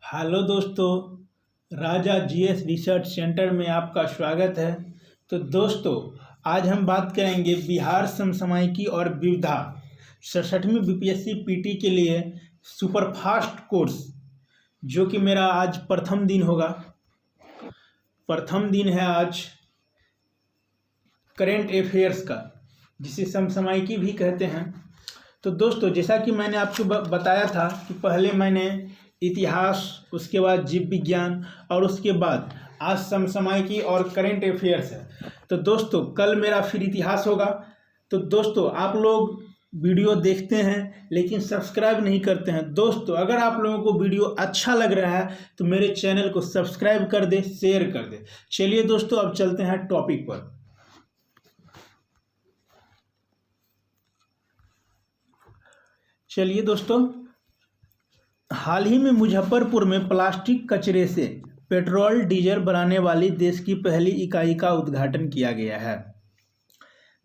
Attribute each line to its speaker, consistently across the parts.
Speaker 1: Hello दोस्तों, राजा GS research centre में आपका स्वागत है। तो दोस्तों, आज हम बात करेंगे बिहार समसामयिकी और विविधा 67वीं बीपीएससी पीटी के लिए सुपरफास्ट कोर्स, जो कि मेरा आज प्रथम दिन होगा। प्रथम दिन है आज करेंट अफेयर्स का, जिसे समसामयिकी भी कहते हैं। तो दोस्तों, जैसा कि मैंने आपको बताया था कि पहले मैंने इतिहास, उसके बाद जीव विज्ञान और उसके बाद आज समसामयिकी और करेंट अफेयर्स है। तो दोस्तों, कल मेरा फिर इतिहास होगा। तो दोस्तों, आप लोग वीडियो देखते हैं लेकिन सब्सक्राइब नहीं करते हैं। दोस्तों, अगर आप लोगों को वीडियो अच्छा लग रहा है तो मेरे चैनल को सब्सक्राइब कर दे, शेयर कर दे। चलिए दोस्तों, अब चलते हैं टॉपिक पर। चलिए दोस्तों, हाल ही में मुजफ्फरपुर में प्लास्टिक कचरे से पेट्रोल डीजल बनाने वाली देश की पहली इकाई का उद्घाटन किया गया है।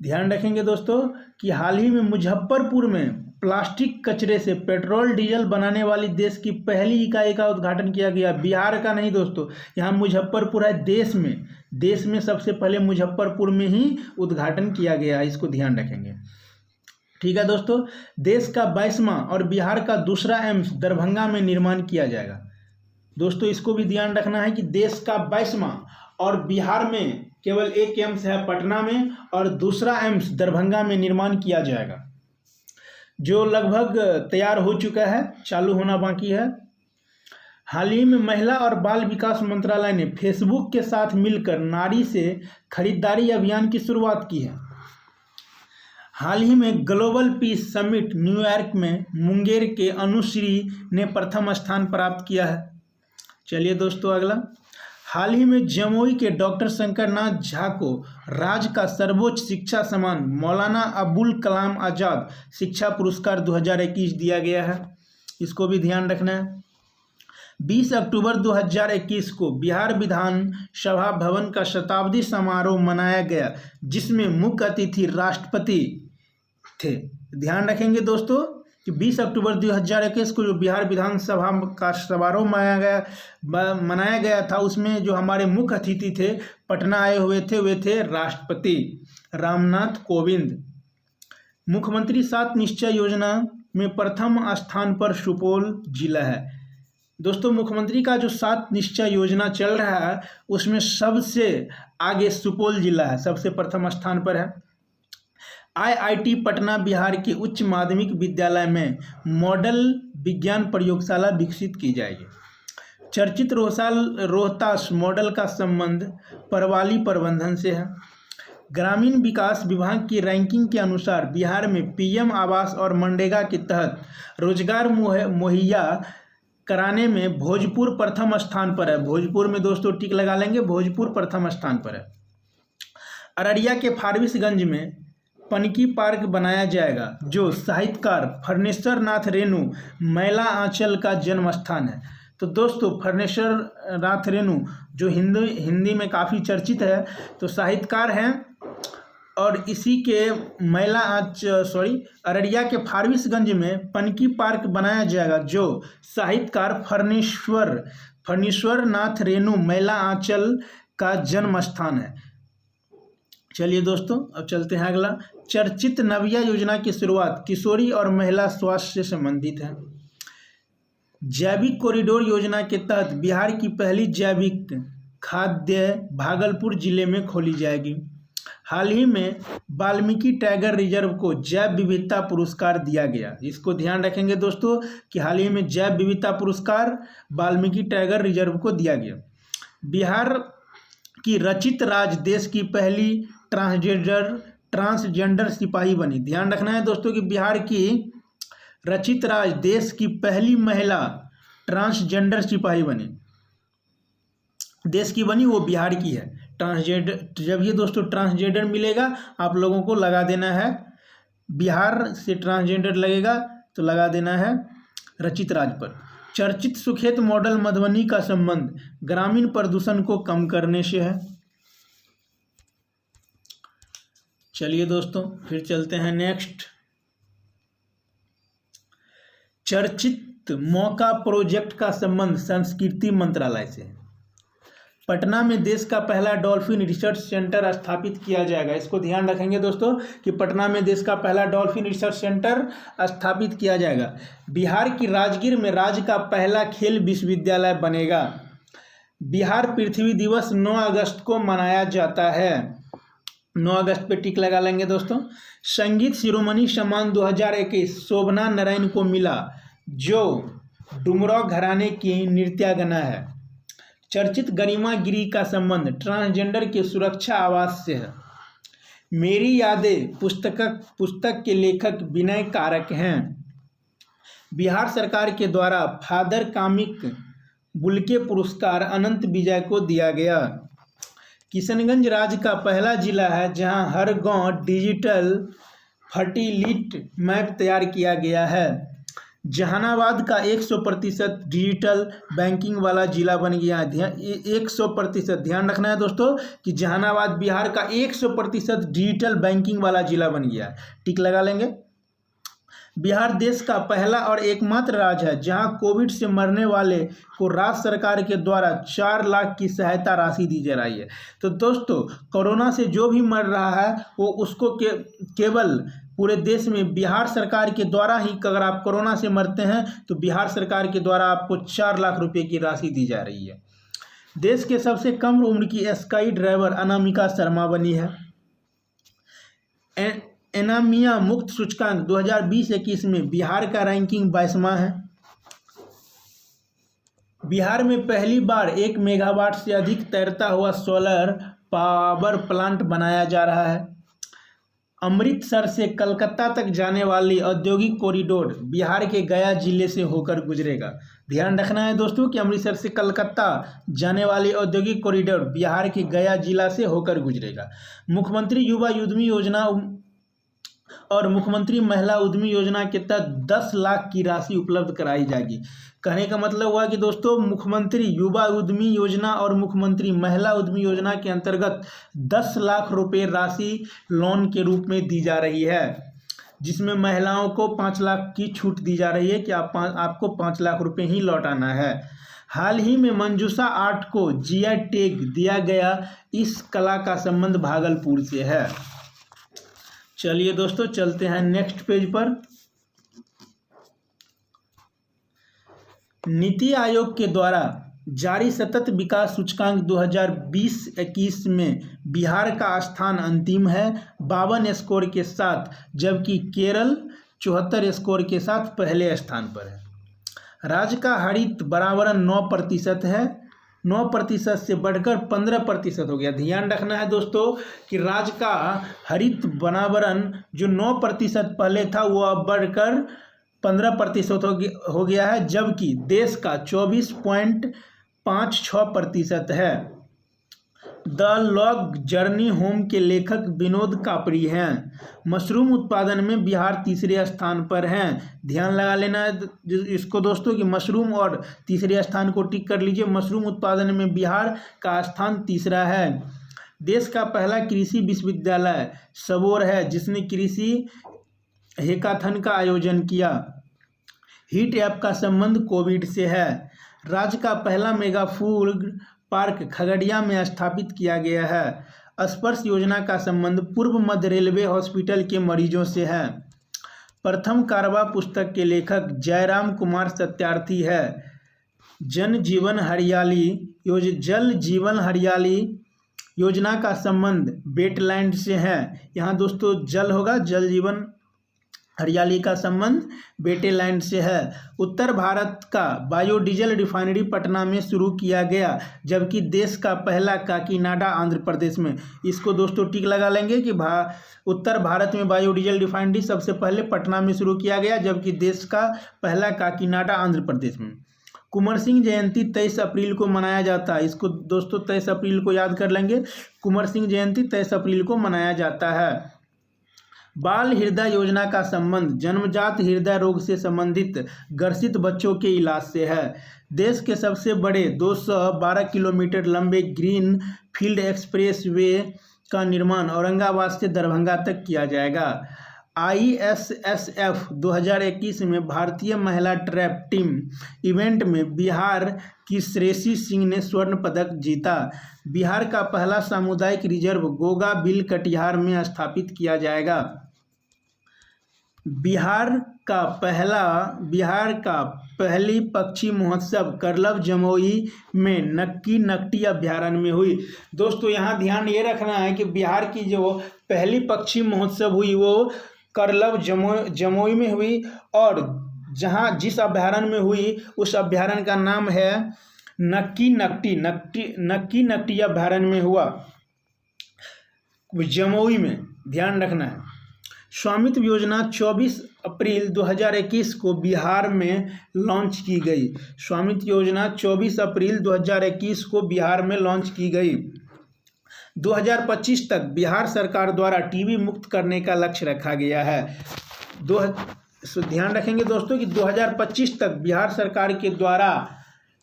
Speaker 1: ध्यान रखेंगे दोस्तों कि हाल ही में मुजफ्फरपुर में प्लास्टिक कचरे से पेट्रोल डीजल बनाने वाली देश की पहली इकाई का उद्घाटन किया गया। बिहार का नहीं दोस्तों, यहाँ मुजफ्फरपुर है। देश में सबसे पहले मुजफ्फरपुर में ही उद्घाटन किया गया है, इसको ध्यान रखेंगे। ठीक है दोस्तों, देश का 22वां और बिहार का दूसरा एम्स दरभंगा में निर्माण किया जाएगा। दोस्तों, इसको भी ध्यान रखना है कि देश का 22वां और बिहार में केवल एक एम्स है पटना में, और दूसरा एम्स दरभंगा में निर्माण किया जाएगा, जो लगभग तैयार हो चुका है, चालू होना बाकी है। हाल ही में महिला और बाल विकास मंत्रालय ने फेसबुक के साथ मिलकर नारी से खरीदारी अभियान की शुरुआत की है। हाल ही में ग्लोबल पीस समिट न्यूयॉर्क में मुंगेर के अनुश्री ने प्रथम स्थान प्राप्त किया है। चलिए दोस्तों, अगला। हाल ही में जमुई के डॉक्टर शंकरनाथ झा को राज्य का सर्वोच्च शिक्षा सम्मान मौलाना अबुल कलाम आजाद शिक्षा पुरस्कार 2021 दिया गया है, इसको भी ध्यान रखना है। 20 अक्टूबर 2021 को बिहार विधान सभा भवन का शताब्दी समारोह मनाया गया, जिसमें मुख्य अतिथि राष्ट्रपति थे। ध्यान रखेंगे दोस्तों कि 20 अक्टूबर 2021 को जो बिहार विधानसभा का समारोह मनाया गया था, उसमें जो हमारे मुख्य अतिथि थे, पटना आए हुए थे, वे थे राष्ट्रपति रामनाथ कोविंद। मुख्यमंत्री 7 निश्चय योजना में प्रथम स्थान पर सुपौल जिला है। दोस्तों, मुख्यमंत्री का जो 7 निश्चय योजना चल रहा है, उसमें सबसे आगे सुपौल जिला है, सबसे प्रथम स्थान पर है। आईआईटी पटना बिहार के उच्च माध्यमिक विद्यालय में मॉडल विज्ञान प्रयोगशाला विकसित की जाएगी। चर्चित रोहतास मॉडल का संबंध परवाली प्रबंधन से है। ग्रामीण विकास विभाग की रैंकिंग के अनुसार बिहार में पीएम आवास और मनरेगा के तहत रोजगार मुहैया कराने में भोजपुर प्रथम स्थान पर है। भोजपुर में दोस्तों टिक लगा लेंगे, भोजपुर प्रथम स्थान पर है। अररिया के फारबिसगंज में पनकी पार्क बनाया जाएगा, जो साहित्यकार फर्नेश्वर नाथ रेणु मैला आंचल का जन्म स्थान है। तो दोस्तों, फर्नेश्वर नाथ रेणु जो हिंदी में काफ़ी चर्चित है, तो साहित्यकार हैं, और इसी के अररिया के फारबिसगंज में पनकी पार्क बनाया जाएगा, जो साहित्यकार फर्नेश्वर नाथ रेणु मैला आंचल का जन्म स्थान है। चलिए दोस्तों, अब चलते हैं अगला। चर्चित नव्या योजना की शुरुआत किशोरी और महिला स्वास्थ्य से संबंधित है। जैविक कॉरिडोर योजना के तहत बिहार की पहली जैविक खाद्य भागलपुर जिले में खोली जाएगी। हाल ही में वाल्मीकि टाइगर रिजर्व को जैव विविधता पुरस्कार दिया गया। इसको ध्यान रखेंगे दोस्तों कि हाल ही में जैव विविधता पुरस्कार वाल्मीकि टाइगर रिजर्व को दिया गया। बिहार की रचित राज देश की पहली ट्रांसजेंडर सिपाही बनी। ध्यान रखना है दोस्तों कि बिहार की रचित राज देश की पहली महिला ट्रांसजेंडर सिपाही बनी, देश की बनी, वो बिहार की है। ट्रांसजेंडर, जब ये दोस्तों ट्रांसजेंडर मिलेगा, आप लोगों को लगा देना है, बिहार से ट्रांसजेंडर लगेगा तो लगा देना है रचित राज पर। चर्चित सुखेत मॉडल मधुबनी का संबंध ग्रामीण प्रदूषण को कम करने से है। चलिए दोस्तों, फिर चलते हैं नेक्स्ट। चर्चित हरित मौका प्रोजेक्ट का संबंध संस्कृति मंत्रालय से है। पटना में देश का पहला डॉल्फिन रिसर्च सेंटर स्थापित किया जाएगा। इसको ध्यान रखेंगे दोस्तों कि पटना में देश का पहला डॉल्फिन रिसर्च सेंटर स्थापित किया जाएगा। बिहार की राजगीर में राज्य का पहला खेल विश्वविद्यालय बनेगा। बिहार पृथ्वी दिवस 9 अगस्त को मनाया जाता है। 9 अगस्त पे टिक लगा लेंगे दोस्तों। संगीत शिरोमणि सम्मान 2021 शोभना नरैन को मिला, जो डुमराव घराने की नृत्यांगना है। चर्चित गरिमा गिरी का संबंध ट्रांसजेंडर के सुरक्षा आवास से है। मेरी यादें पुस्तक के लेखक विनय कारक हैं। बिहार सरकार के द्वारा फादर कामिक बुल्के पुरस्कार अनंत विजय को दिया गया। किशनगंज राज्य का पहला जिला है जहां हर गांव डिजिटल फर्टिलिटी मैप तैयार किया गया है। जहानाबाद का 100% डिजिटल बैंकिंग वाला जिला बन गया है। 100% ध्यान रखना है दोस्तों कि जहानाबाद बिहार का 100% डिजिटल बैंकिंग वाला जिला बन गया है। टिक लगा लेंगे। बिहार देश का पहला और एकमात्र राज्य है जहां कोविड से मरने वाले को राज्य सरकार के द्वारा 4 लाख की सहायता राशि दी जा रही है। तो दोस्तों कोरोना से जो भी मर रहा है वो उसको केवल पूरे देश में बिहार सरकार के द्वारा ही, अगर आप कोरोना से मरते हैं तो बिहार सरकार के द्वारा आपको 4 लाख रुपए की राशि दी जा रही है। देश के सबसे कम उम्र की स्काई ड्राइवर अनामिका शर्मा बनी है। एनामिया मुक्त सूचकांक 2020-21 में बिहार का रैंकिंग 22वां है। बिहार में पहली बार 1 मेगावाट से अधिक तैरता हुआ सोलर पावर प्लांट बनाया जा रहा है। अमृतसर से कलकत्ता तक जाने वाली औद्योगिक कॉरिडोर बिहार के गया जिले से होकर गुजरेगा। ध्यान रखना है दोस्तों कि अमृतसर से कलकत्ता जाने वाली औद्योगिक कॉरिडोर बिहार के गया जिला से होकर गुजरेगा। मुख्यमंत्री युवा उद्यमी योजना और मुख्यमंत्री महिला उद्यमी योजना के तहत 10 लाख की राशि उपलब्ध कराई जाएगी। कहने का मतलब हुआ कि दोस्तों मुख्यमंत्री युवा उद्यमी योजना और मुख्यमंत्री महिला उद्यमी योजना के अंतर्गत 10 लाख रुपए राशि लोन के रूप में दी जा रही है, जिसमें महिलाओं को 5 लाख की छूट दी जा रही है कि आपको 5 लाख रुपए ही लौटाना है। हाल ही में मंजूषा आर्ट को जीआई टैग दिया गया। इस कला का संबंध भागलपुर से है। चलिए दोस्तों चलते हैं नेक्स्ट पेज पर। नीति आयोग के द्वारा जारी सतत विकास सूचकांक 2020-21 में बिहार का स्थान अंतिम है 52 स्कोर के साथ, जबकि केरल 74 स्कोर के साथ पहले स्थान पर है। राज्य का हरित वातावरण 9% है। 9% से बढ़कर 15% हो गया। ध्यान रखना है दोस्तों कि राज्य का हरित वातावरण जो 9% पहले था वो अब बढ़कर 15% हो गया है, जबकि देश का 24.56% है। द लॉग जर्नी होम के लेखक विनोद कापरी हैं। मशरूम उत्पादन में बिहार तीसरे स्थान पर हैं। ध्यान लगा लेना है इसको दोस्तों कि मशरूम और तीसरे स्थान को टिक कर लीजिए। मशरूम उत्पादन में बिहार का स्थान तीसरा है। देश का पहला कृषि विश्वविद्यालय सबौर है, जिसने कृषि हैकाथन का आयोजन किया। हीट ऐप का संबंध कोविड से है। राज्य का पहला मेगा फूड पार्क खगड़िया में स्थापित किया गया है। स्पर्श योजना का संबंध पूर्व मध्य रेलवे हॉस्पिटल के मरीजों से है। प्रथम कारवा पुस्तक के लेखक जयराम कुमार सत्यार्थी है। जल जीवन हरियाली योजना का संबंध वेटलैंड से है। यहाँ दोस्तों जल होगा, जल जीवन हरियाली का संबंध वेटलैंड से है। उत्तर भारत का बायोडीजल रिफाइनरी पटना में शुरू किया गया, जबकि देश का पहला काकीनाडा आंध्र प्रदेश में। इसको दोस्तों टिक लगा लेंगे कि उत्तर भारत में बायोडीजल रिफाइनरी सबसे पहले पटना में शुरू किया गया, जबकि देश का पहला काकीनाडा आंध्र प्रदेश में। कुंवर सिंह जयंती 23 अप्रैल को मनाया जाता है। इसको दोस्तों 23 अप्रैल को याद कर लेंगे। कुंवर सिंह जयंती 23 अप्रैल को मनाया जाता है। बाल हृदय योजना का संबंध जन्मजात हृदय रोग से संबंधित ग्रसित बच्चों के इलाज से है। देश के सबसे बड़े 212 किलोमीटर लंबे ग्रीन फील्ड एक्सप्रेस वे का निर्माण औरंगाबाद से दरभंगा तक किया जाएगा। ISSF 2021 में भारतीय महिला ट्रैप टीम इवेंट में बिहार की श्रेयसी सिंह ने स्वर्ण पदक जीता। बिहार का पहला सामुदायिक रिजर्व गोगा बिल कटिहार में स्थापित किया जाएगा। बिहार का पहली पक्षी महोत्सव करलब जमुई में नक्की नकटी अभ्यारण्य में हुई। दोस्तों यहाँ ध्यान ये रखना है कि बिहार की जो पहली पक्षी महोत्सव हुई वो करलब जमुई में हुई, और जिस अभ्यारण्य में हुई उस अभ्यारण्य का नाम है नक्की नकटी अभ्यारण्य में हुआ, जमुई में, ध्यान रखना है। स्वामित्व योजना 24 अप्रैल 2021 को बिहार में लॉन्च की गई। स्वामित्व योजना 24 अप्रैल 2021 को बिहार में लॉन्च की गई। 2025 तक बिहार सरकार द्वारा टीबी मुक्त करने का लक्ष्य रखा गया है। ध्यान रखेंगे दोस्तों कि 2025 तक बिहार सरकार के द्वारा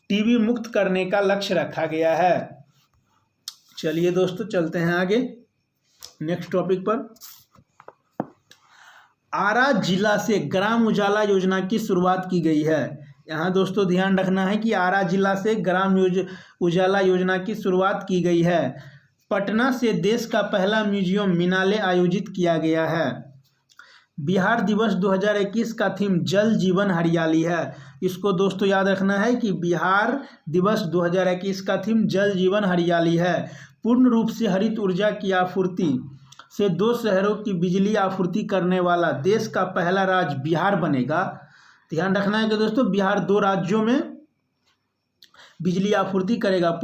Speaker 1: टीबी मुक्त करने का लक्ष्य रखा गया है। चलिए दोस्तों चलते हैं आगे नेक्स्ट टॉपिक पर। आरा जिला से ग्राम उजाला योजना की शुरुआत की गई है। यहाँ दोस्तों ध्यान रखना है कि आरा जिला से ग्राम उजाला योजना की शुरुआत की गई है। पटना से देश का पहला म्यूजियम मिनाले आयोजित किया गया है। बिहार दिवस 2021 का थीम जल जीवन हरियाली है। इसको दोस्तों याद रखना है कि बिहार दिवस 2021 का थीम जल जीवन हरियाली है। पूर्ण रूप से हरित ऊर्जा की आपूर्ति से 2 शहरों की बिजली आपूर्ति करने वाला देश का पहला राज्य बिहार बनेगा। ध्यान रखना है कि दोस्तों बिहार 2 राज्यों में बिजली आपूर्ति करेगा।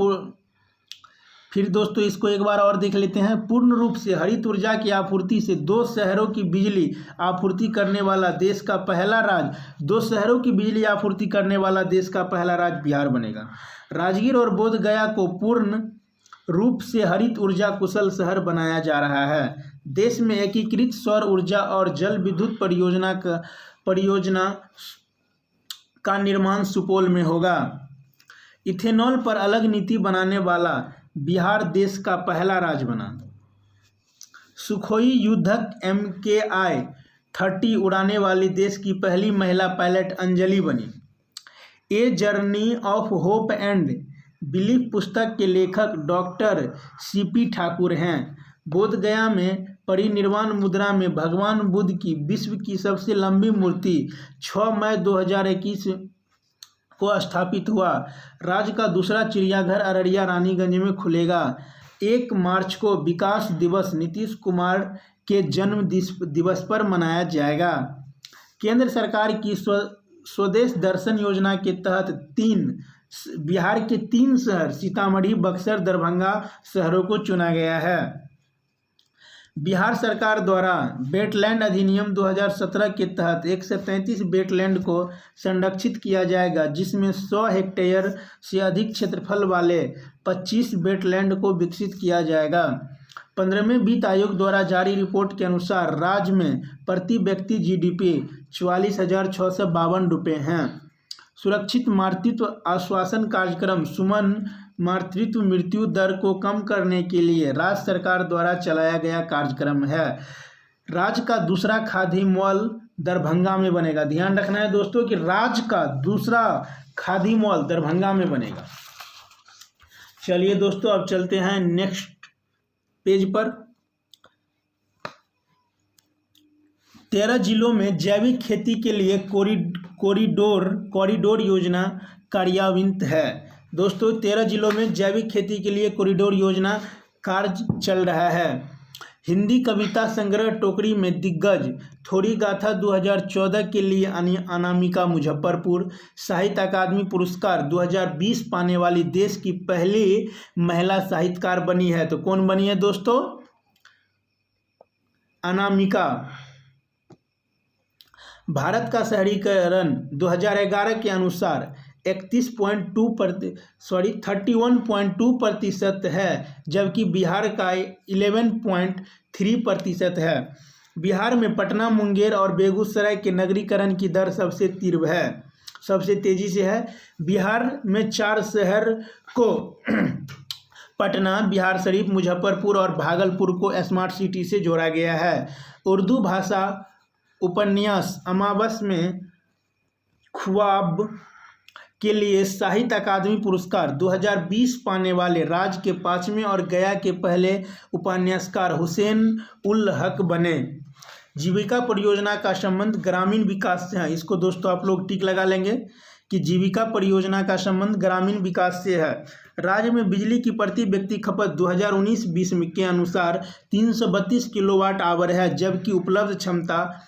Speaker 1: फिर दोस्तों इसको एक बार और देख लेते हैं। पूर्ण रूप से हरित ऊर्जा की आपूर्ति से 2 शहरों की बिजली आपूर्ति करने वाला देश का पहला राज्य 2 शहरों की बिजली आपूर्ति करने वाला देश का पहला राज्य बिहार बनेगा। राजगीर और बोध गया को पूर्ण रूप से हरित ऊर्जा कुशल शहर बनाया जा रहा है। देश में एकीकृत सौर ऊर्जा और जल विद्युत परियोजना का निर्माण सुपौल में होगा। इथेनॉल पर अलग नीति बनाने वाला बिहार देश का पहला राज्य बना। सुखोई युद्धक MKI 30 उड़ाने वाली देश की पहली महिला पायलट अंजलि बनी। A journey of hope and belief पुस्तक के लेखक डॉक्टर CP ठाकुर हैं। बोधगया में परिनिर्वाण मुद्रा में भगवान बुद्ध की विश्व की सबसे लंबी मूर्ति 6 मई 2021 को स्थापित हुआ। राज्य का दूसरा चिड़ियाघर अररिया रानीगंज में खुलेगा। 1 मार्च को विकास दिवस नीतीश कुमार के जन्म दिवस पर मनाया जाएगा। केंद्र सरकार की स्वदेश दर्शन योजना के तहत बिहार के 3 शहर सीतामढ़ी, बक्सर, दरभंगा शहरों को चुना गया है। बिहार सरकार द्वारा वेटलैंड अधिनियम 2017 के तहत 133 वेटलैंड को संरक्षित किया जाएगा, जिसमें 100 हेक्टेयर से अधिक क्षेत्रफल वाले 25 वेटलैंड को विकसित किया जाएगा। 15वें वित्त आयोग द्वारा जारी रिपोर्ट के अनुसार राज्य में प्रति व्यक्ति GDP 44,652 रुपये हैं। सुरक्षित मातृत्व आश्वासन कार्यक्रम सुमन मातृत्व मृत्यु दर को कम करने के लिए राज्य सरकार द्वारा चलाया गया कार्यक्रम है। राज्य का दूसरा खादी मॉल दरभंगा में बनेगा। ध्यान रखना है दोस्तों कि राज्य का दूसरा खादी मॉल दरभंगा में बनेगा। चलिए दोस्तों अब चलते हैं नेक्स्ट पेज पर। 13 जिलों में जैविक खेती के लिए कॉरिडोर योजना कार्यान्वित है। दोस्तों 13 जिलों में जैविक खेती के लिए कॉरिडोर योजना कार्य चल रहा है। हिंदी कविता संग्रह टोकरी में दिग्गज थोड़ी गाथा 2014 के लिए अनामिका मुजफ्फरपुर साहित्य अकादमी पुरस्कार 2020 पाने वाली देश की पहली महिला साहित्यकार बनी है। तो कौन बनी है दोस्तों? अनामिका। भारत का शहरीकरण 2011 के अनुसार 31.2% है, जबकि बिहार का 11.3% है। बिहार में पटना, मुंगेर और बेगूसराय के नगरीकरण की दर सबसे तेजी से है। बिहार में 4 शहर को पटना, बिहार शरीफ, मुजफ्फरपुर और भागलपुर को स्मार्ट सिटी से जोड़ा गया है। उर्दू भाषा उपन्यास अमावस में ख्वाब के लिए साहित्य अकादमी पुरस्कार 2020 पाने वाले राज्य के 5वें और गया के पहले उपन्यासकार हुसैन उल हक बने। जीविका परियोजना का संबंध ग्रामीण विकास से है। इसको दोस्तों आप लोग टिक लगा लेंगे कि जीविका परियोजना का संबंध ग्रामीण विकास से है। राज्य में बिजली की प्रति व्यक्ति खपत 2019-20 के अनुसार 332 किलोवाट आवर है, जबकि उपलब्ध क्षमता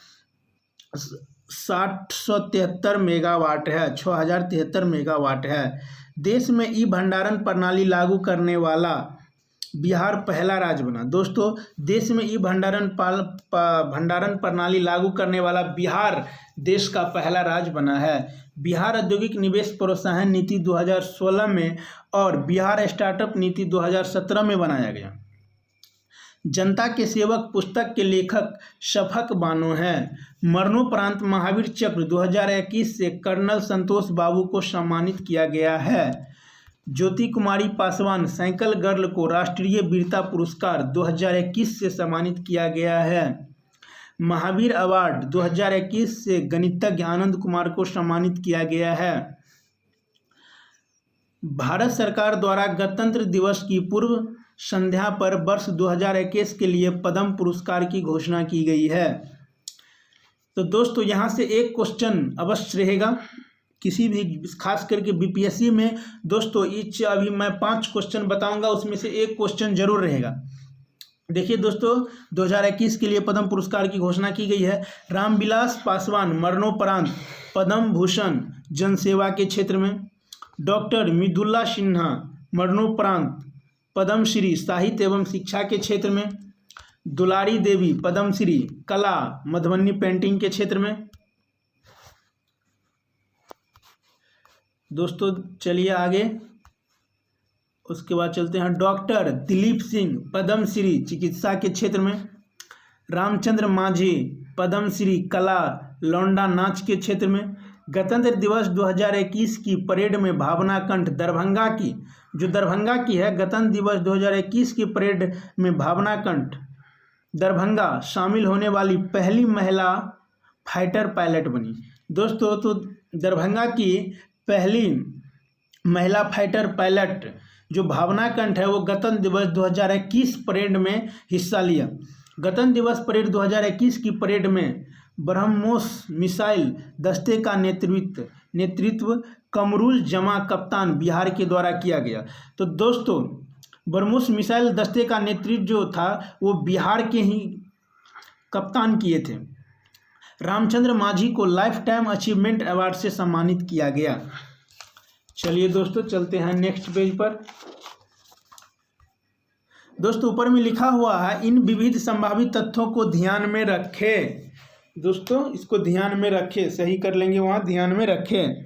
Speaker 1: 673 मेगावाट है, 6073 मेगावाट है। देश में ई भंडारण प्रणाली लागू करने वाला बिहार पहला राज्य बना। दोस्तों, देश में ई भंडारण प्रणाली लागू करने वाला बिहार देश का पहला राज्य बना है। बिहार औद्योगिक निवेश प्रोत्साहन नीति 2016 में और बिहार स्टार्टअप नीति 2017 में बनाया गया। जनता के सेवक पुस्तक के लेखक शफक बानो हैं। मरणोपरांत महावीर चक्र 2021 से कर्नल संतोष बाबू को सम्मानित किया गया है। ज्योति कुमारी पासवान साइकिल गर्ल को राष्ट्रीय वीरता पुरस्कार 2021 से सम्मानित किया गया है। महावीर अवार्ड 2021 से गणितज्ञ आनंद कुमार को सम्मानित किया गया है। भारत सरकार द्वारा गणतंत्र दिवस की पूर्व संध्या पर वर्ष 2021 के लिए पद्म पुरस्कार की घोषणा की गई है। तो दोस्तों, यहाँ से एक क्वेश्चन अवश्य रहेगा किसी भी, खास करके बीपीएससी में। दोस्तों, अभी मैं 5 क्वेश्चन बताऊंगा, उसमें से एक क्वेश्चन जरूर रहेगा। देखिए दोस्तों, 2021 के लिए पद्म पुरस्कार की घोषणा की गई है। रामविलास पासवान मरणोपरांत पद्म भूषण जनसेवा के क्षेत्र में। डॉक्टर मृदुला सिन्हा मरणोपरांत पद्मश्री साहित्य एवं शिक्षा के क्षेत्र में। दुलारी देवी पद्मश्री कला मधुबनी पेंटिंग के क्षेत्र में। दोस्तों चलिए आगे, उसके बाद चलते हैं। डॉक्टर दिलीप सिंह पद्मश्री चिकित्सा के क्षेत्र में। रामचंद्र मांझी पद्मश्री कला लौंडा नाच के क्षेत्र में। गणतंत्र दिवस 2021 की परेड में भावना कंठ दरभंगा की, जो दरभंगा की है, गणतंत्र दिवस 2021 की परेड में भावना कंठ दरभंगा शामिल होने वाली पहली महिला फाइटर पायलट बनी। दोस्तों, तो दरभंगा की पहली महिला फाइटर पायलट जो भावना कंठ है, वो गणतंत्र दिवस 2021 परेड में हिस्सा लिया। गणतंत्र दिवस परेड 2021 की परेड में ब्रह्मोस मिसाइल दस्ते का नेतृत्व कमरुल जमा कप्तान बिहार के द्वारा किया गया। तो दोस्तों, ब्रह्मोस मिसाइल दस्ते का नेतृत्व जो था वो बिहार के ही कप्तान किए थे। रामचंद्र मांझी को लाइफ टाइम अचीवमेंट अवार्ड से सम्मानित किया गया। चलिए दोस्तों, चलते हैं नेक्स्ट पेज पर। दोस्तों, ऊपर में लिखा हुआ है, इन विविध संभावित तथ्यों को ध्यान में रखें। दोस्तों, इसको ध्यान में रखें, सही कर लेंगे वहाँ, ध्यान में रखें।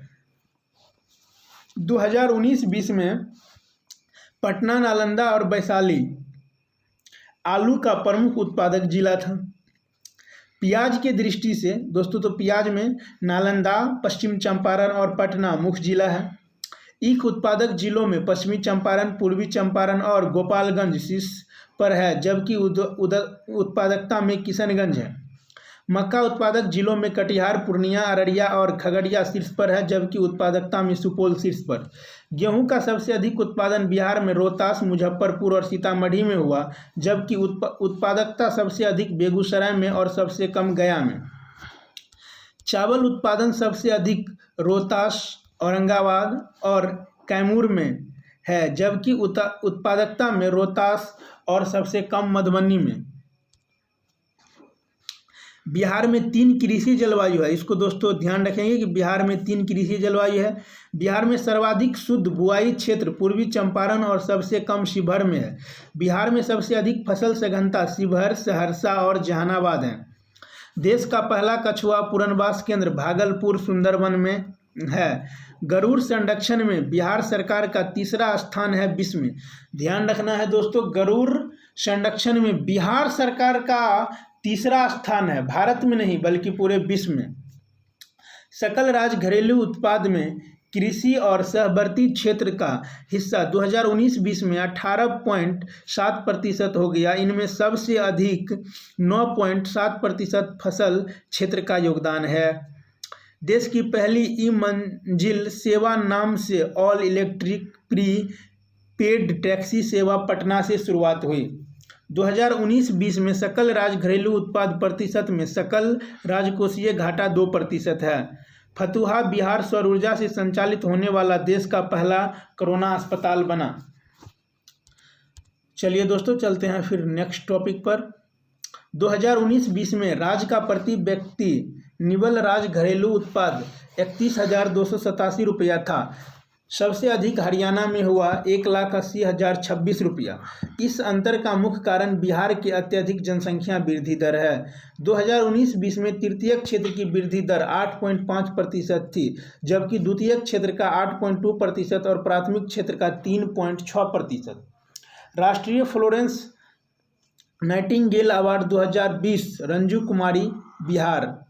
Speaker 1: 2019-20 में पटना, नालंदा और वैशाली आलू का प्रमुख उत्पादक जिला था। प्याज के दृष्टि से दोस्तों, तो प्याज में नालंदा, पश्चिम चंपारण और पटना मुख्य जिला है। ईख उत्पादक जिलों में पश्चिमी चंपारण, पूर्वी चंपारण और गोपालगंज शीर्ष पर है, जबकि उत्पादकता में किशनगंज है। मक्का उत्पादक जिलों में कटिहार, पूर्णिया, अररिया और खगड़िया शीर्ष पर है, जबकि उत्पादकता में सुपौल शीर्ष पर। गेहूं का सबसे अधिक उत्पादन बिहार में रोहतास, मुजफ्फरपुर और सीतामढ़ी में हुआ, जबकि उत्पादकता सबसे अधिक बेगूसराय में और सबसे कम गया में। चावल उत्पादन सबसे अधिक रोहतास, औरंगाबाद और कैमूर में है, जबकि उत्पादकता में रोहतास और सबसे कम मधुबनी में। बिहार में 3 कृषि जलवायु है। इसको दोस्तों ध्यान रखेंगे कि बिहार में 3 कृषि जलवायु है। बिहार में सर्वाधिक शुद्ध बुआई क्षेत्र पूर्वी चंपारण और सबसे कम शिवहर में है। बिहार में सबसे अधिक फसल सघनता शिवहर, सहरसा और जहानाबाद है। देश का पहला कछुआ पुनर्वास केंद्र भागलपुर सुंदरवन में है। गरुड़ संरक्षण में बिहार सरकार का 3रा स्थान है विश्व में। ध्यान रखना है दोस्तों, गरुड़ संरक्षण में बिहार सरकार का 3रा स्थान है, भारत में नहीं बल्कि पूरे विश्व में। सकल राज्य घरेलू उत्पाद में कृषि और सहवर्ती क्षेत्र का हिस्सा 2019-20 में 18.7% हो गया। इनमें सबसे अधिक 9.7% फसल क्षेत्र का योगदान है। देश की पहली ई-मंजिल सेवा नाम से all electric pre paid taxi सेवा पटना से शुरुआत हुई। 2019-20 में सकल राज्य घरेलू उत्पाद प्रतिशत में सकल राजकोषीय घाटा 2% है। फतुहा बिहार सौर ऊर्जा से संचालित होने वाला देश का पहला कोरोना अस्पताल बना। चलिए दोस्तों चलते हैं फिर नेक्स्ट टॉपिक पर। 2019-20 में राज्य का प्रति व्यक्ति निवल राज्य घरेलू उत्पाद 31,287 रुपया था। सबसे अधिक हरियाणा में हुआ 1,80,026 रुपया। इस अंतर का मुख्य कारण बिहार की अत्यधिक जनसंख्या वृद्धि दर है। 2019-20 में तृतीय क्षेत्र की वृद्धि दर 8.5% थी, जबकि द्वितीय क्षेत्र का 8.2% और प्राथमिक क्षेत्र का 3.6%। राष्ट्रीय फ्लोरेंस नाइटिंगेल अवार्ड 2020 रंजू कुमारी बिहार।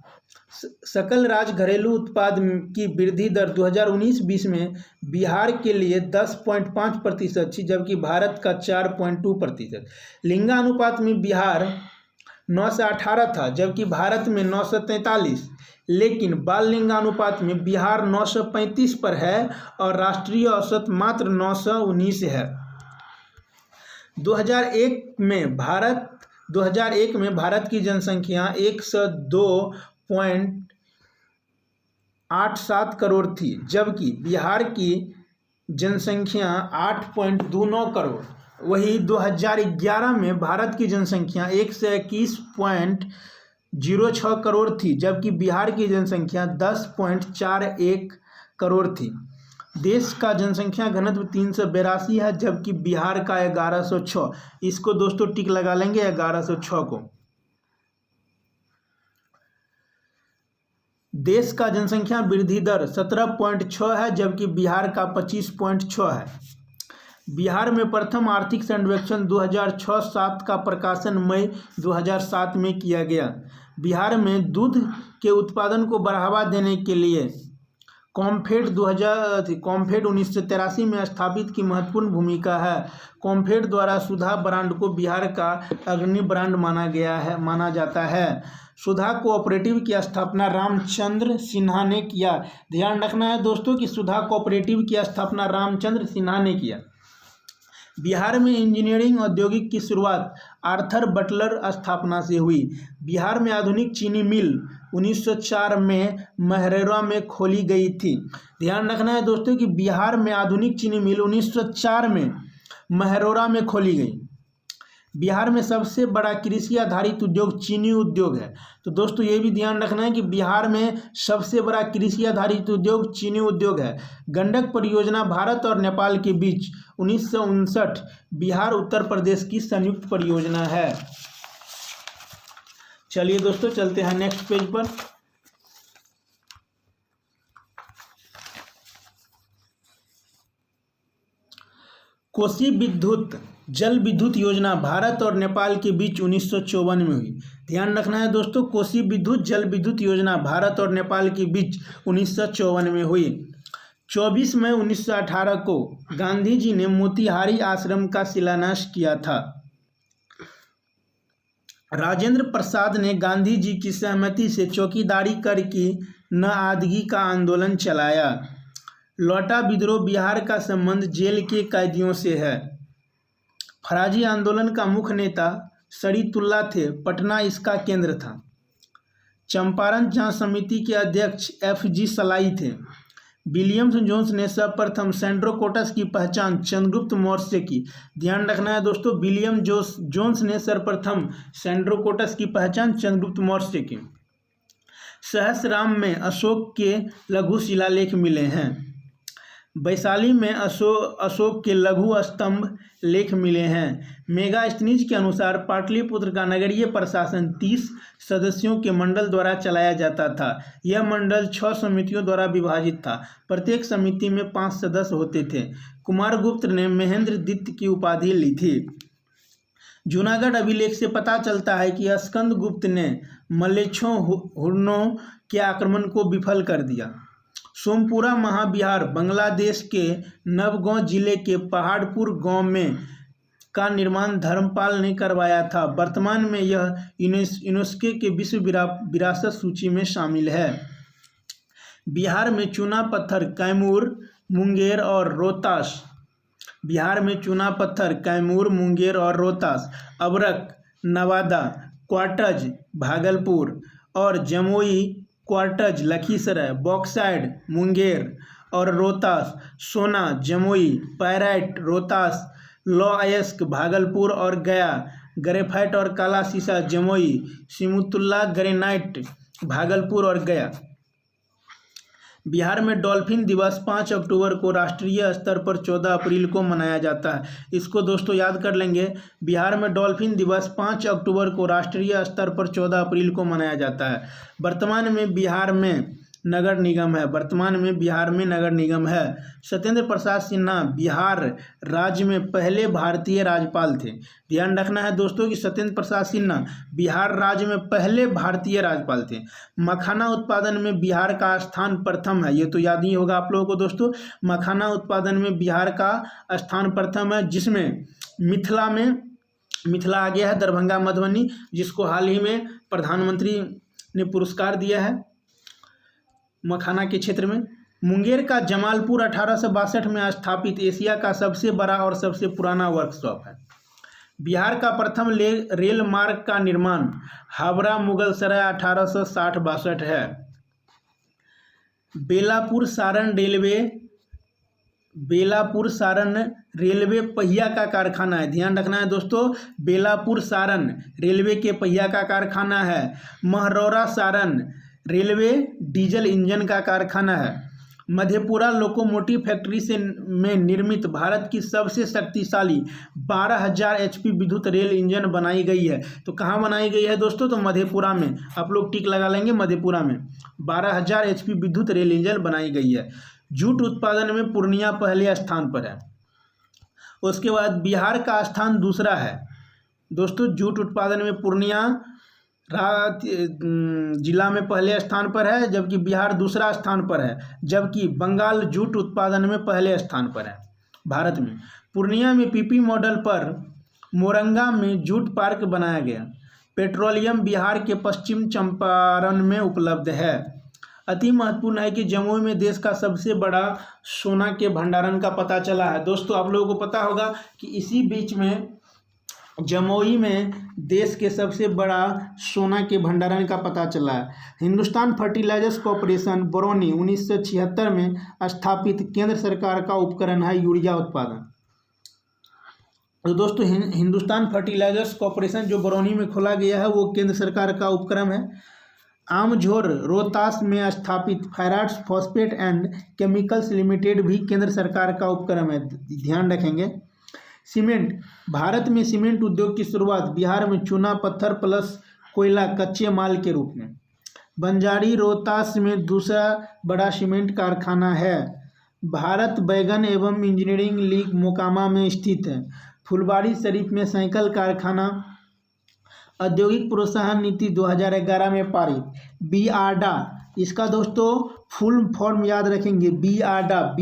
Speaker 1: सकल राज्य घरेलू उत्पाद की वृद्धि दर 2019-20 में बिहार के लिए 10.5% थी, जबकि भारत का 4.2%। लिंगानुपात में बिहार 9 से 18 था, जबकि भारत में 9 से 43। लेकिन बाल लिंगानुपात में बिहार 9 से 35 पर है और राष्ट्रीय औसत मात्र 9 से 19 है। 2001 में भारत की जनसंख्या 102.87 करोड़ थी, जबकि बिहार की जनसंख्या 8.29 करोड़। वही 2011 में भारत की जनसंख्या 121.06 करोड़ थी, जबकि बिहार की जनसंख्या 10.41 करोड़ थी। देश का जनसंख्या घनत्व 382 है, जबकि बिहार का 1106। इसको दोस्तों टिक लगा लेंगे 1106 को। देश का जनसंख्या वृद्धि दर 17.6 है, जबकि बिहार का 25.6 है। बिहार में प्रथम आर्थिक सर्वेक्षण 2006-07 का प्रकाशन मई 2007 में किया गया। बिहार में दूध के उत्पादन को बढ़ावा देने के लिए कॉम्फेड 1983 में स्थापित की महत्वपूर्ण भूमिका है। कॉम्फेड द्वारा सुधा ब्रांड को बिहार का अग्रणी ब्रांड माना जाता है। सुधा कोऑपरेटिव की स्थापना रामचंद्र सिन्हा ने किया। ध्यान रखना है दोस्तों कि सुधा कोऑपरेटिव की स्थापना रामचंद्र सिन्हा ने किया। बिहार में इंजीनियरिंग औद्योगिक की शुरुआत आर्थर बटलर स्थापना से हुई। बिहार में आधुनिक चीनी मिल 1904 में महरौरा में खोली गई थी। ध्यान रखना है दोस्तों कि बिहार में आधुनिक चीनी मिल 1904 में महरौरा में खोली गई। बिहार में सबसे बड़ा कृषि आधारित उद्योग चीनी उद्योग है। तो दोस्तों ये भी ध्यान रखना है कि बिहार में सबसे बड़ा कृषि आधारित उद्योग चीनी उद्योग है। गंडक परियोजना भारत और नेपाल के बीच 1959 बिहार उत्तर प्रदेश की संयुक्त परियोजना है। चलिए दोस्तों चलते हैं नेक्स्ट पेज पर। कोसी विद्युत जल विद्युत योजना भारत और नेपाल के बीच 1954 में हुई। ध्यान रखना है दोस्तों, कोसी विद्युत जल विद्युत योजना भारत और नेपाल के बीच 1954 में हुई। 24 मई 1918 को गांधी जी ने मोतिहारी आश्रम का शिलान्यास किया था। राजेंद्र प्रसाद ने गांधी जी की सहमति से चौकीदारी करके न आदगी का आंदोलन चलाया। लौटा विद्रोह बिहार का संबंध जेल के कैदियों से है। फराजी आंदोलन का मुख्य नेता शरीतुल्लाह थे, पटना इसका केंद्र था। चंपारण जांच समिति के अध्यक्ष FG सलाई थे। विलियम जोन्स ने सर्वप्रथम सेंड्रोकोटस की पहचान चंद्रगुप्त मौर्य से की। ध्यान रखना है दोस्तों, विलियम जोन्स ने सर्वप्रथम सेंड्रोकोटस की पहचान चंद्रगुप्त मौर्य से की। सहस्राम में अशोक के लघु शिलालेख मिले हैं। वैशाली में अशोक के लघु स्तंभ लेख मिले हैं। मेगास्थनीज के अनुसार पाटलिपुत्र का नगरीय प्रशासन 30 सदस्यों के मंडल द्वारा चलाया जाता था। यह मंडल 6 समितियों द्वारा विभाजित था। प्रत्येक समिति में 5 सदस्य होते थे। कुमारगुप्त ने महेंद्र द्वितीय की उपाधि ली थी। जूनागढ़ अभिलेख से पता चलता है कि स्कंदगुप्त ने मलेच्छों हुर्नों के आक्रमण को विफल कर दिया। सोमपुरा महाविहार बांग्लादेश के नवगांव जिले के पहाड़पुर गांव में का निर्माण धर्मपाल ने करवाया था। वर्तमान में यह यूनेस्को के विश्व विरासत सूची में शामिल है। बिहार में चूना पत्थर कैमूर, मुंगेर और रोहतास। बिहार में चूना पत्थर कैमूर, मुंगेर और रोहतास, अबरक, नवादा, क्वार्टज भागलपुर और जमुई क्वार्टज लखीसराय, बॉक्साइट मुंगेर और रोहतास, सोना जमुई, पैराइट रोहतास, लौह अयस्क भागलपुर और गया, ग्रेफाइट और काला सीसा जमुई, सिमुतुल्ला ग्रेनाइट भागलपुर और गया। बिहार में डॉल्फिन दिवस 5 अक्टूबर को राष्ट्रीय स्तर पर 14 अप्रैल को मनाया जाता है। इसको दोस्तों याद कर लेंगे। बिहार में डॉल्फिन दिवस 5 अक्टूबर को राष्ट्रीय स्तर पर 14 अप्रैल को मनाया जाता है। वर्तमान में बिहार में नगर निगम है। वर्तमान में बिहार में नगर निगम है। सत्येंद्र प्रसाद सिन्हा बिहार राज्य में पहले भारतीय राज्यपाल थे। ध्यान रखना है दोस्तों कि सत्येंद्र प्रसाद सिन्हा बिहार राज्य में पहले भारतीय राज्यपाल थे। मखाना उत्पादन में बिहार का स्थान प्रथम है। ये तो याद ही होगा आप लोगों को दोस्तों। मखाना उत्पादन में बिहार का स्थान प्रथम है, जिसमें मिथिला आ गया है, दरभंगा मधुबनी, जिसको हाल ही में प्रधानमंत्री ने पुरस्कार दिया है मखाना के क्षेत्र में। मुंगेर का जमालपुर 1862 में स्थापित एशिया का सबसे बड़ा और सबसे पुराना वर्कशॉप है। बिहार का प्रथम रेल मार्ग का निर्माण हावड़ा मुगलसराय 1860-62 है। बेलापुर सारण रेलवे पहिया का कारखाना है। ध्यान रखना है दोस्तों, बेलापुर सारण रेलवे के पहिया का कारखाना है। महरौरा सारण रेलवे डीजल इंजन का कारखाना है। मधेपुरा लोकोमोटिव फैक्ट्री में निर्मित भारत की सबसे शक्तिशाली 12,000 HP विद्युत रेल इंजन बनाई गई है। तो कहाँ बनाई गई है दोस्तों? तो मधेपुरा में। आप लोग टिक लगा लेंगे, मधेपुरा में 12,000 HP विद्युत रेल इंजन बनाई गई है। जूट उत्पादन में पूर्णिया पहले स्थान पर है। उसके बाद बिहार का स्थान दूसरा है दोस्तों। जूट उत्पादन में पूर्णिया जिला में पहले स्थान पर है, जबकि बिहार दूसरा स्थान पर है। जबकि बंगाल जूट उत्पादन में पहले स्थान पर है भारत में। पूर्णिया में पीपी मॉडल पर मोरंगा में जूट पार्क बनाया गया। पेट्रोलियम बिहार के पश्चिम चंपारण में उपलब्ध है। अति महत्वपूर्ण है कि जमुई में देश का सबसे बड़ा सोना के भंडारण का पता चला है। दोस्तों आप लोगों को पता होगा कि इसी बीच में जमुई में देश के सबसे बड़ा सोना के भंडारण का पता चला है। हिंदुस्तान फर्टिलाइजर्स कॉर्पोरेशन बरौनी 1976 में स्थापित केंद्र सरकार का उपक्रम है यूरिया उत्पादन। तो दोस्तों हिंदुस्तान फर्टिलाइजर्स कॉर्पोरेशन जो बरौनी में खोला गया है वो केंद्र सरकार का उपक्रम है। आमझोर रोहतास में स्थापित फैराट्स फॉस्फेट एंड केमिकल्स लिमिटेड भी केंद्र सरकार का उपक्रम है। ध्यान रखेंगे। सीमेंट, भारत में सीमेंट उद्योग की शुरुआत बिहार में चूना पत्थर प्लस कोयला कच्चे माल के रूप में। बंजारी रोहतास में दूसरा बड़ा सीमेंट कारखाना है। भारत बैगन एवं इंजीनियरिंग लीग मोकामा में स्थित है। फुलवारी शरीफ में साइकिल कारखाना। औद्योगिक प्रोत्साहन नीति 2011 में पारित। बीआरडा, इसका दोस्तों फुल फॉर्म याद रखेंगे, बीआरडा,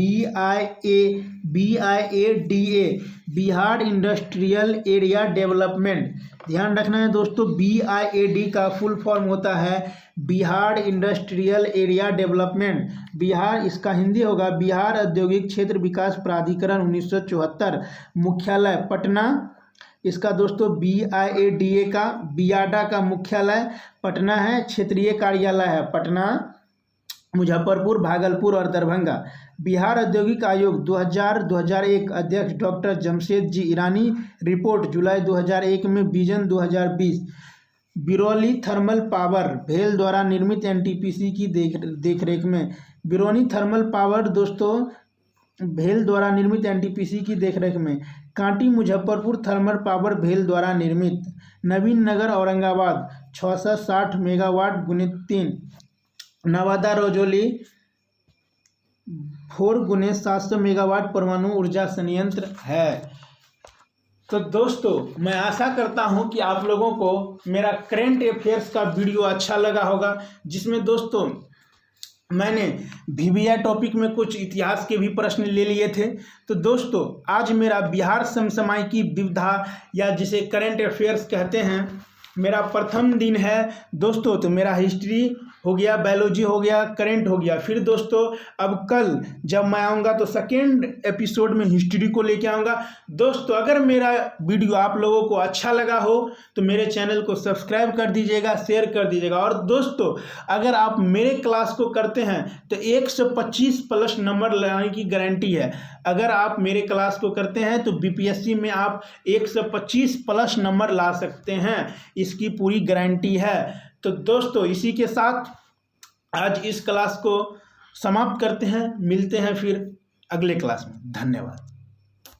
Speaker 1: BIADA, Bihar industrial area development. ध्यान रखना है दोस्तों, BIAD का फुल फॉर्म होता है Bihar industrial area development. Bihar, इसका हिंदी होगा बिहार औद्योगिक क्षेत्र विकास प्राधिकरण 1974, मुख्यालय पटना। इसका दोस्तों BIADA का मुख्यालय पटना है, क्षेत्रीय कार्यालय है पटना, मुजफ्फरपुर, भागलपुर और दरभंगा। बिहार औद्योगिक आयोग 2000-2001 अध्यक्ष डॉक्टर जमशेद जी ईरानी। रिपोर्ट जुलाई 2001 में, विजन 2020। बिरौली थर्मल पावर भेल द्वारा निर्मित NTPC की देखरेख में। बिरौनी थर्मल पावर दोस्तों भेल द्वारा निर्मित NTPC की देखरेख में। कांटी मुजफ्फरपुर थर्मल पावर भेल द्वारा निर्मित। नवीन नगर औरंगाबाद 660 मेगावाट गुणित 3। नवादा रजौली 4x700 मेगावाट परमाणु ऊर्जा संयंत्र है। तो दोस्तों मैं आशा करता हूं कि आप लोगों को मेरा करेंट अफेयर्स का वीडियो अच्छा लगा होगा, जिसमें दोस्तों मैंने VBI टॉपिक में कुछ इतिहास के भी प्रश्न ले लिए थे। तो दोस्तों आज मेरा बिहार समसामयिकी विविधा या जिसे करंट अफेयर्स कहते हैं, मेरा प्रथम दिन है दोस्तों। तो मेरा हिस्ट्री हो गया, बायोलॉजी हो गया, करंट हो गया। फिर दोस्तों अब कल जब मैं आऊँगा तो सेकेंड एपिसोड में हिस्ट्री को लेके आऊँगा। दोस्तों अगर मेरा वीडियो आप लोगों को अच्छा लगा हो तो मेरे चैनल को सब्सक्राइब कर दीजिएगा, शेयर कर दीजिएगा। और दोस्तों अगर आप मेरे क्लास को करते हैं तो 125 प्लस नंबर लाने की गारंटी है। अगर आप मेरे क्लास को करते हैं तो BPSC में आप 125 प्लस नंबर ला सकते हैं, इसकी पूरी गारंटी है। तो दोस्तों इसी के साथ आज इस क्लास को समाप्त करते हैं, मिलते हैं फिर अगले क्लास में। धन्यवाद।